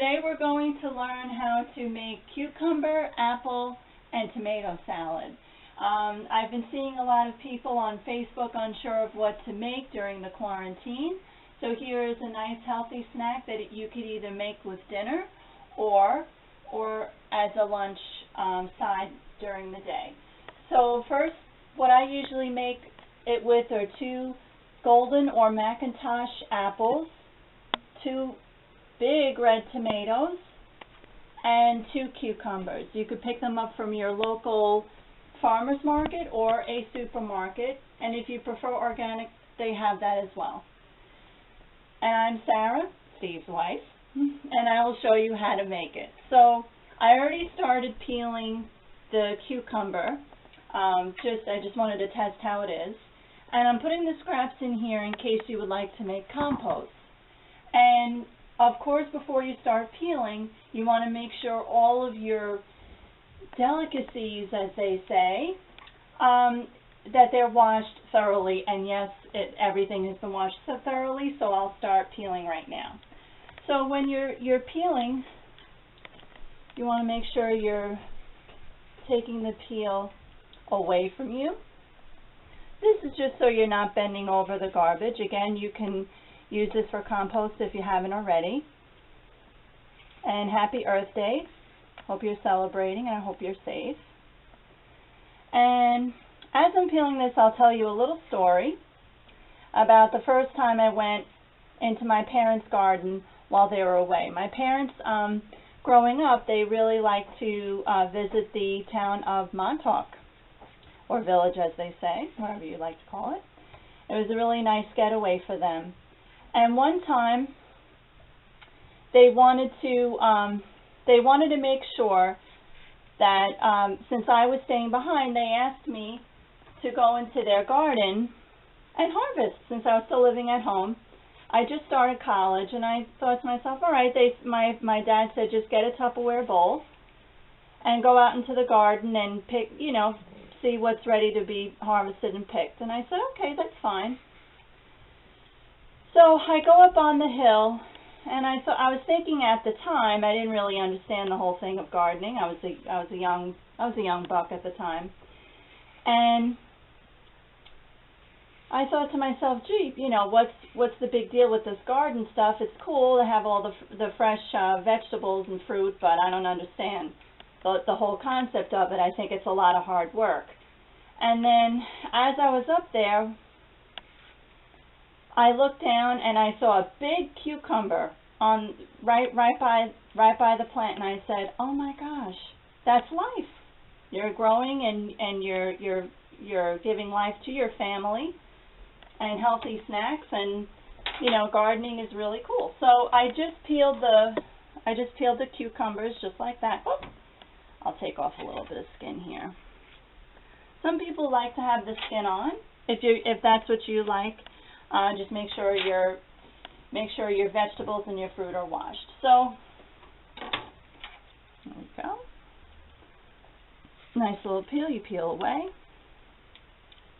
today we're going to learn how to make cucumber, apple, and tomato salad. I've been seeing a lot of people on Facebook unsure of what to make during the quarantine. So here is a nice healthy snack that you could either make with dinner or as a lunch side during the day. So first, what I usually make it with are 2 golden or Macintosh apples, 2 big red tomatoes, and 2 cucumbers. You could pick them up from your local farmer's market or a supermarket, and if you prefer organic, they have that as well. And I'm Sarah, Steve's wife, and I will show you how to make it. So I already started peeling the cucumber. I just wanted to test how it is. And I'm putting the scraps in here in case you would like to make compost. And of course, before you start peeling, you want to make sure all of your delicacies, as they say, that they're washed thoroughly. And yes, everything has been washed so thoroughly, so I'll start peeling right now. So when you're peeling, you want to make sure you're taking the peel away from you. This is just so you're not bending over the garbage. Again, you can use this for compost if you haven't already. And happy Earth Day. Hope you're celebrating, and I hope you're safe. And as I'm peeling this, I'll tell you a little story about the first time I went into my parents' garden while they were away. My parents, growing up, they really liked to visit the town of Montauk, or village as they say, whatever you like to call it. It was a really nice getaway for them. And one time they wanted to make sure that since I was staying behind, they asked me to go into their garden and harvest since I was still living at home. I just started college, and I thought to myself, all right, my dad said just get a Tupperware bowl and go out into the garden and pick, see what's ready to be harvested and picked. And I said, okay, that's fine. So I go up on the hill, and I was thinking at the time, I didn't really understand the whole thing of gardening. I was a young buck at the time, and I thought to myself, gee, what's the big deal with this garden stuff? It's cool to have all the fresh vegetables and fruit, but I don't understand the whole concept of it. I think it's a lot of hard work. And then as I was up there, I looked down and I saw a big cucumber on right by the plant, and I said, "Oh my gosh, that's life. You're growing and you're giving life to your family and healthy snacks, and gardening is really cool." So I just peeled the cucumbers just like that. Oh, I'll take off a little bit of skin here. Some people like to have the skin on. If that's what you like, just make sure your vegetables and your fruit are washed. So there we go. Nice little peel. You peel away,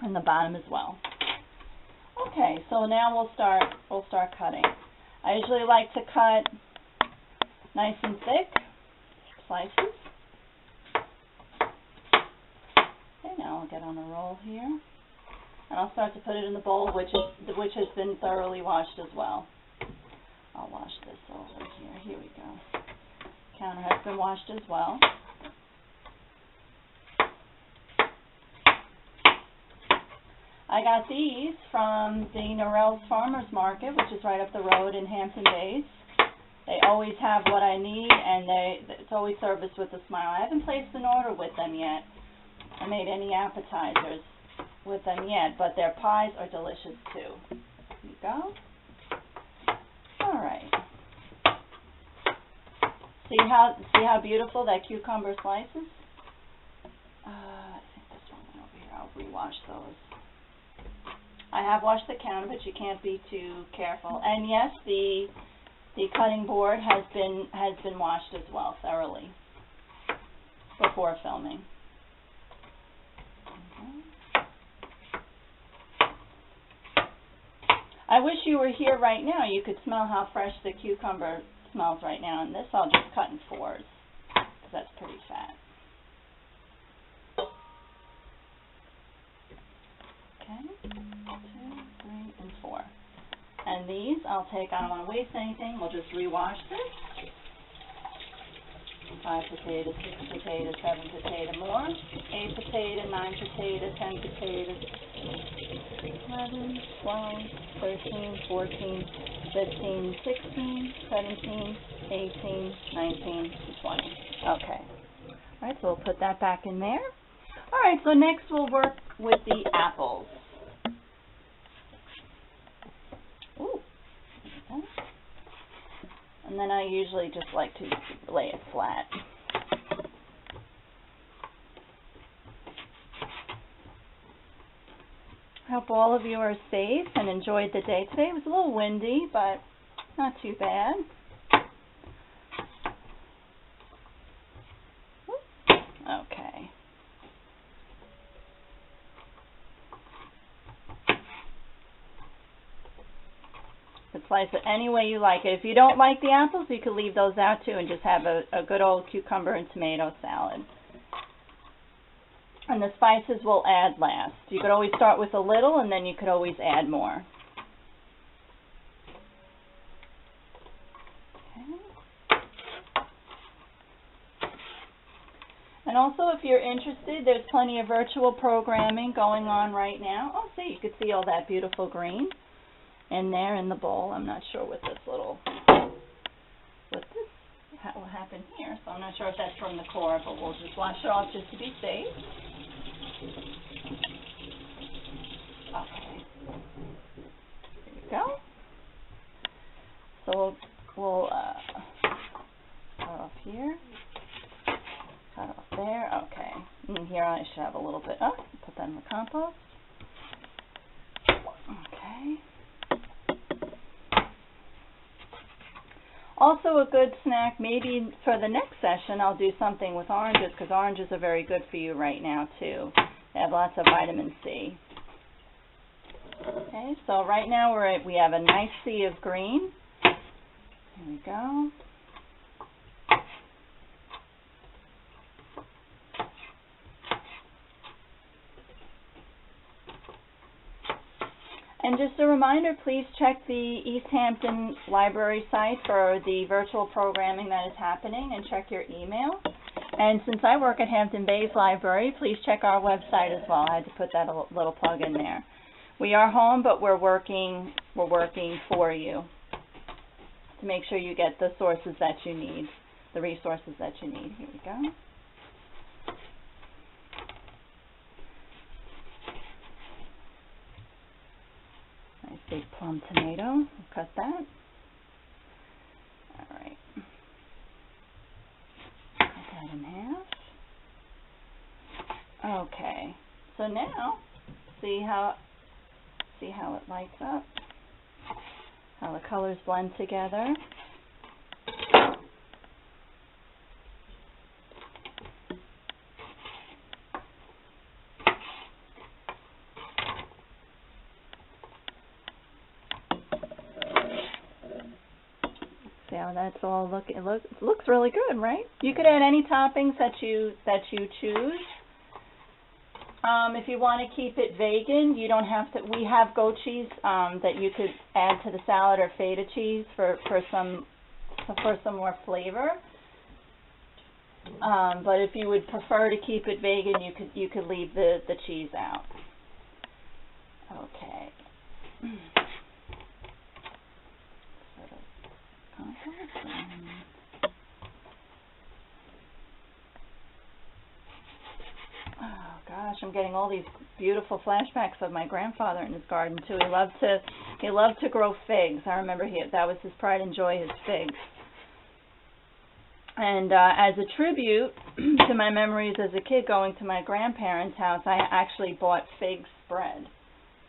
and the bottom as well. Okay, so now we'll start cutting. I usually like to cut nice and thick slices. Okay, now I'll get on a roll here, and I'll start to put it in the bowl, which has been thoroughly washed as well. I'll wash this over here. Here we go. Counter has been washed as well. I got these from the Norrell's Farmers Market, which is right up the road in Hampton Bays. They always have what I need, and it's always serviced with a smile. I haven't placed an order with them yet. I made any appetizers with them yet, but their pies are delicious too. Here you go. All right. See how beautiful that cucumber slices? I think this one went over here. I'll rewash those. I have washed the counter, but you can't be too careful. And yes, the cutting board has been washed as well thoroughly before filming. I wish you were here right now. You could smell how fresh the cucumber smells right now. And this I'll just cut in 4s because that's pretty fat. Okay, 2, 3, and 4. And these I'll take, I don't want to waste anything, we'll just rewash this. 5 potatoes, 6 potatoes, 7 potatoes more, 8 potatoes, 9 potatoes, 10 potatoes, 11, 12, 13, 14, 15, 16, 17, 18, 19, 20. Okay. Alright, so we'll put that back in there. Alright, so next we'll work with the apples. Ooh. Okay. And then I usually just like to lay it flat. I hope all of you are safe and enjoyed the day today. It was a little windy, but not too bad. Okay. You can slice it any way you like it. If you don't like the apples, you can leave those out too and just have a good old cucumber and tomato salad. And the spices we'll add last. You could always start with a little and then you could always add more. Okay. And also, if you're interested, there's plenty of virtual programming going on right now. Oh, see, you can see all that beautiful green in there in the bowl. I'm not sure what this will happen here, so I'm not sure if that's from the core, but we'll just wash it off just to be safe. Okay. There you go. So we'll cut off here, cut off there. Okay. And here I should have a little bit. Oh, put that in the compost. Okay. Also a good snack, maybe for the next session I'll do something with oranges, because oranges are very good for you right now too. They have lots of vitamin C. Okay, so right now we have a nice sea of green. Here we go. And just a reminder, please check the East Hampton Library site for the virtual programming that is happening and check your email. And since I work at Hampton Bays Library, please check our website as well. I had to put that little plug in there. We are home, but we're working for you to make sure you get the sources that you need, the resources that you need. Here we go. Nice big plum tomato. We'll cut that. All right. Cut that in half. Okay. So now, see how it lights up? How the colors blend together. See how that's all looking? It looks really good, right? You could add any toppings that you choose. If you want to keep it vegan, you don't have to. We have goat cheese that you could add to the salad, or feta cheese for some more flavor. But if you would prefer to keep it vegan, you could leave the cheese out. Okay. Oh gosh, I'm getting all these beautiful flashbacks of my grandfather in his garden too. He loved to grow figs. I remember that was his pride and joy, his figs. And as a tribute to my memories as a kid going to my grandparents' house, I actually bought fig spread.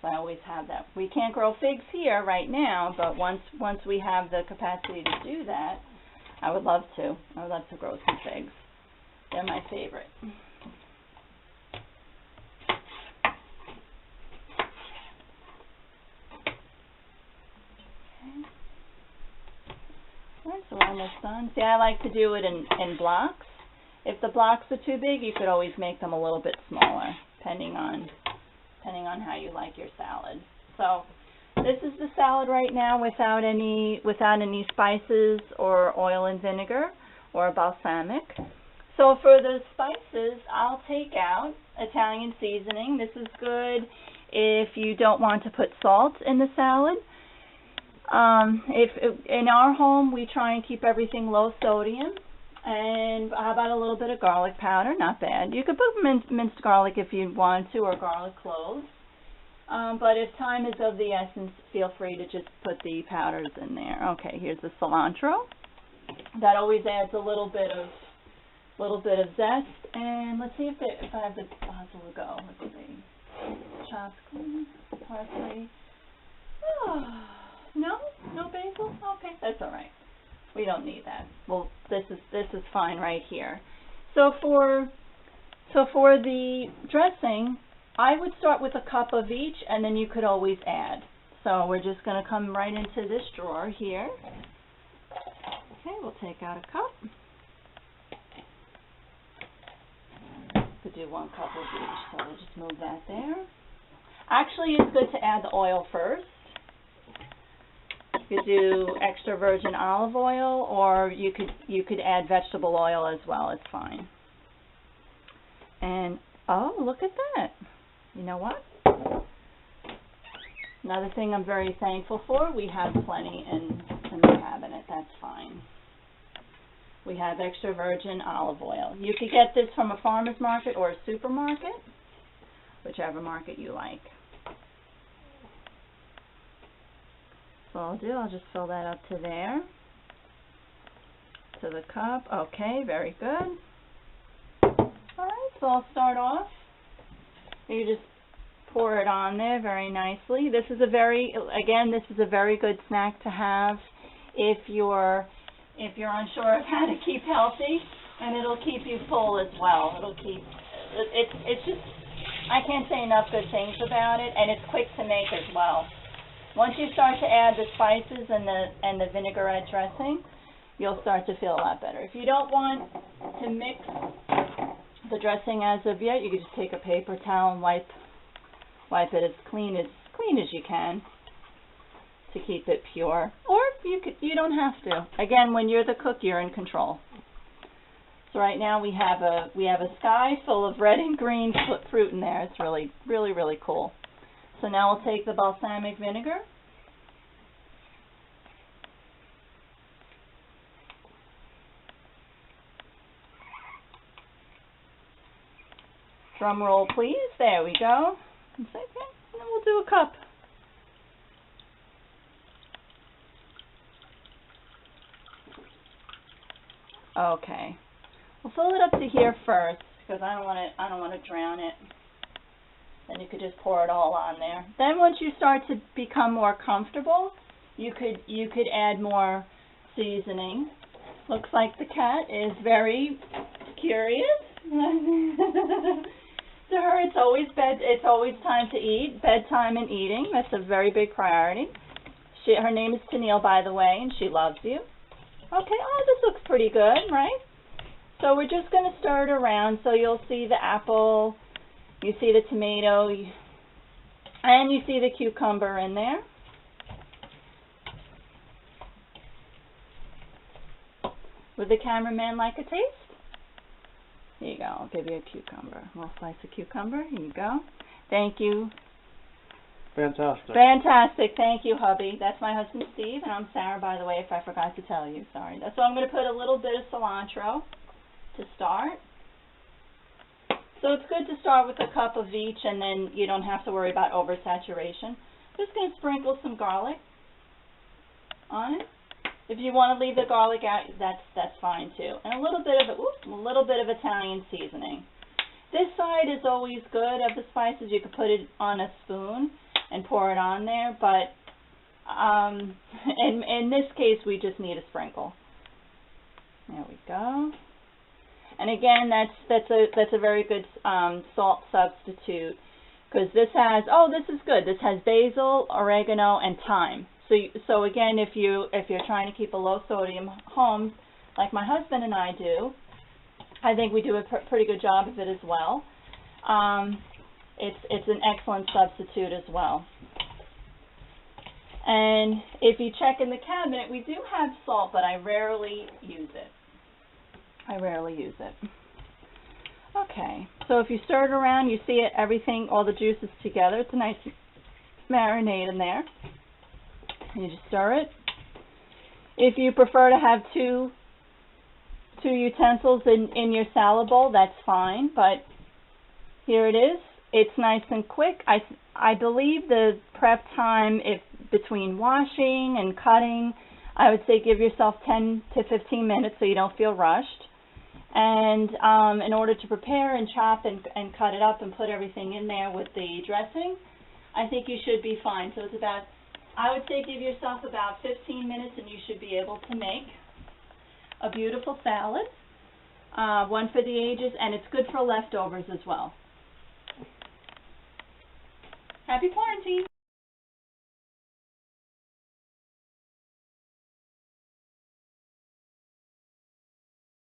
So I always have that. We can't grow figs here right now, but once we have the capacity to do that, I would love to. I would love to grow some figs. They're my favorite. Okay. Alright, so almost done. See, I like to do it in blocks. If the blocks are too big, you could always make them a little bit smaller, depending on how you like your salad. So this is the salad right now without any spices or oil and vinegar or balsamic. So for the spices, I'll take out Italian seasoning. This is good if you don't want to put salt in the salad. If in our home, we try and keep everything low sodium. And how about a little bit of garlic powder? Not bad. You could put minced garlic if you want to, or garlic cloves. But if time is of the essence, feel free to just put the powders in there. Okay, here's the cilantro. That always adds a little bit of zest. And let's see if I have the basil to go. Let's see. Chopped parsley. Oh, no basil. Okay, that's all right. We don't need that. Well, this is fine right here. So for the dressing, I would start with a cup of each, and then you could always add. So we're just going to come right into this drawer here. Okay, we'll take out a cup. Could do 1 cup of each, so we'll just move that there. Actually, it's good to add the oil first. You could do extra virgin olive oil, or you could add vegetable oil as well. It's fine. And oh, look at that! You know what? Another thing I'm very thankful for, we have plenty in the cabinet. That's fine. We have extra virgin olive oil. You could get this from a farmer's market or a supermarket, whichever market you like. So I'll just fill that up to there, to the cup. Okay, very good. Alright, so I'll start off. You just pour it on there very nicely. This is a very good snack to have if you're unsure of how to keep healthy, and it'll keep you full as well. It's just, I can't say enough good things about it, and it's quick to make as well. Once you start to add the spices and the vinaigrette dressing, you'll start to feel a lot better. If you don't want to mix the dressing as of yet, you can just take a paper towel and wipe it as clean as you can to keep it pure. Or you don't have to. Again, when you're the cook, you're in control. So right now we have a sky full of red and green fruit in there. It's really, really, really cool. So now we'll take the balsamic vinegar. Drum roll, please. There we go. And then we'll do a cup. Okay. We'll fill it up to here first because I don't want to drown it. Then you could just pour it all on there. Then once you start to become more comfortable, you could add more seasoning. Looks like the cat is very curious. To her, it's always time to eat, bedtime and eating. That's a very big priority. Her name is Tennille, by the way, and she loves you. Okay, oh, this looks pretty good, right? So we're just going to stir it around so you'll see the apple, you see the tomato, and you see the cucumber in there. Would the cameraman like a taste? Here you go. I'll give you a cucumber. A little slice of cucumber. Here you go. Thank you. Fantastic. Fantastic. Thank you, hubby. That's my husband, Steve, and I'm Sarah, by the way, if I forgot to tell you. Sorry. So I'm going to put a little bit of cilantro to start. So it's good to start with a cup of each, and then you don't have to worry about oversaturation. Just going to sprinkle some garlic on it. If you want to leave the garlic out, that's fine too. And a little bit of Italian seasoning. This side is always good of the spices. You could put it on a spoon and pour it on there, but in this case, we just need a sprinkle. There we go. And again, that's a very good salt substitute because this has, oh, this is good. This has basil, oregano, and thyme. So again, if you're trying to keep a low sodium home, like my husband and I do, I think we do a pretty good job of it as well. It's an excellent substitute as well. And if you check in the cabinet, we do have salt, but I rarely use it. Okay, so if you stir it around, you see it, everything, all the juices together. It's a nice marinade in there. You just stir it. If you prefer to have two utensils in your salad bowl, that's fine, but here it is. It's nice and quick. I believe the prep time, if between washing and cutting, I would say give yourself 10 to 15 minutes so you don't feel rushed. And in order to prepare and chop and cut it up and put everything in there with the dressing, I think you should be fine. So it's about, I would say give yourself about 15 minutes and you should be able to make a beautiful salad, one for the ages, and it's good for leftovers as well. Happy quarantine!